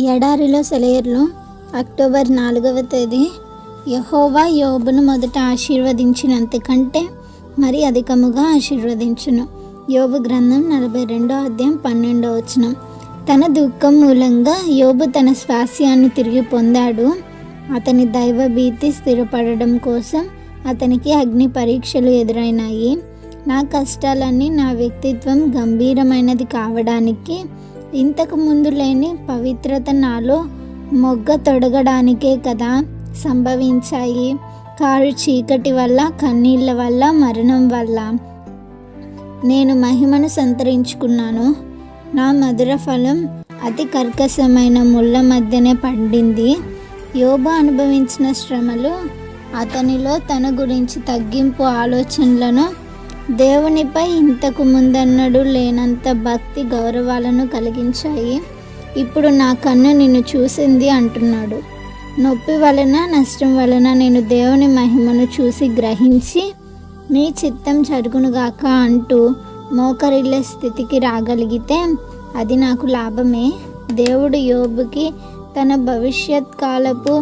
ఎడారిలో సెలయేర్లు. అక్టోబర్ 4వ తేదీ. యెహోవా యోబును మొదట ఆశీర్వదించినంతకంటే మరి అధికముగా ఆశీర్వదించును. యోబు గ్రంథం 42వ అధ్యాయం 12వ వచనం. తన దుఃఖం మూలంగా యోబు తన స్వాస్యాన్ని తిరిగి పొందాడు. అతని దైవభీతి స్థిరపడడం కోసం అతనికి అగ్ని పరీక్షలు ఎదురైనాయి. నా కష్టాలన్నీ నా వ్యక్తిత్వం గంభీరమైనది కావడానికి, ఇంతకు ముందు లేని పవిత్రత నాలో మొగ్గ తొడగడానికే కదా సంభవించాయి. కారు చీకటి వల్ల, కన్నీళ్ళ వల్ల, మరణం వల్ల నేను మహిమను సంతరించుకున్నాను. నా మధుర ఫలం అతి కర్కశమైన ముళ్ళ మధ్యనే పండింది. యోబు అనుభవించిన శ్రమలు అతనిలో తన గురించి తగ్గింపు ఆలోచనలను, దేవునిపై ఇంతకు ముందన్నడు లేనంత భక్తి గౌరవాలను కలిగించాయి. ఇప్పుడు నా కన్ను నిన్ను చూసింది అంటున్నాడు. నొప్పి వలన, నష్టం వలన నేను దేవుని మహిమను చూసి గ్రహించి నీ చిత్తం జరుగునుగాక అంటూ మోకరిల్లే స్థితికి రాగలిగితే అది నాకు లాభమే. దేవుడు యోబుకి తన భవిష్యత్ కాలపు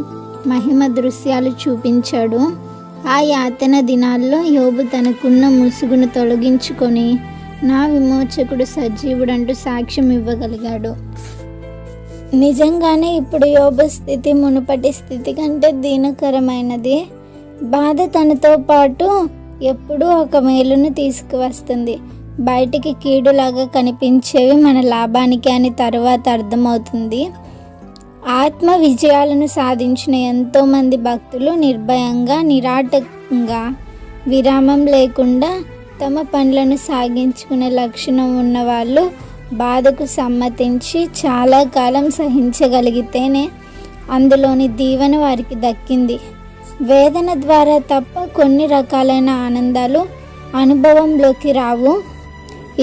మహిమ దృశ్యాలు చూపించాడు. ఆ యాతన దినాల్లో యోబు తనకున్న ముసుగును తొలగించుకొని నా విమోచకుడు సజీవుడంటూ సాక్ష్యం ఇవ్వగలిగాడు. నిజంగానే ఇప్పుడు యోబు స్థితి మునుపటి స్థితి కంటే దీనకరమైనది. బాధ తనతో పాటు ఎప్పుడూ ఒక మేలును తీసుకువస్తుంది. బయటికి కీడులాగా కనిపించేవి మన లాభానికి అని తరువాత అర్థమవుతుంది. ఆత్మ విజయాలను సాధించిన ఎంతోమంది భక్తులు నిర్భయంగా, నిరాటంగా, విరామం లేకుండా తమ పనులను సాగించుకునే లక్షణం ఉన్నవాళ్ళు బాధకు సమ్మతించి చాలా కాలం సహించగలిగితేనే అందులోని దీవెన వారికి దక్కింది. వేదన ద్వారా తప్ప కొన్ని రకాలైన ఆనందాలు అనుభవంలోకి రావు.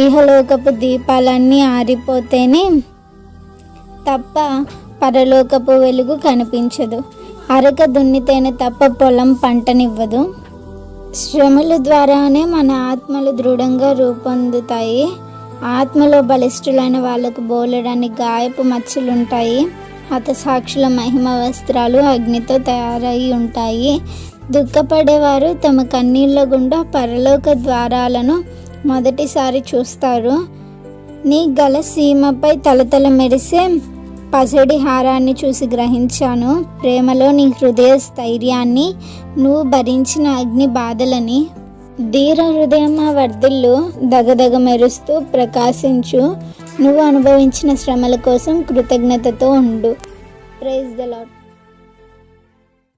ఇహలోకపు దీపాలన్నీ ఆరిపోతేనే తప్ప పరలోకపు వెలుగు కనిపించదు. అరక దున్నితేనే తప్ప పొలం పంటనివ్వదు. శ్రమల ద్వారానే మన ఆత్మలు దృఢంగా రూపొందుతాయి. ఆత్మలో బలిష్ఠులైన వాళ్ళకు బోలెడని గాయపు మచ్చలుంటాయి. హతసాక్షుల మహిమ వస్త్రాలు అగ్నితో తయారై ఉంటాయి. దుఃఖపడేవారు తమ కన్నీళ్ళ గుండా పరలోక ద్వారాలను మొదటిసారి చూస్తారు. నీ గల సీమపై తలతల మెరిసే పసిడి హారాన్ని చూసి గ్రహించాను. ప్రేమలో నీ హృదయ స్థైర్యాన్ని, నువ్వు భరించిన అగ్ని బాధలని. ధీర హృదయమా వర్ధిల్లు, దగదగ మెరుస్తూ ప్రకాశించు. నువ్వు అనుభవించిన శ్రమల కోసం కృతజ్ఞతతో ఉండు. Praise the lord.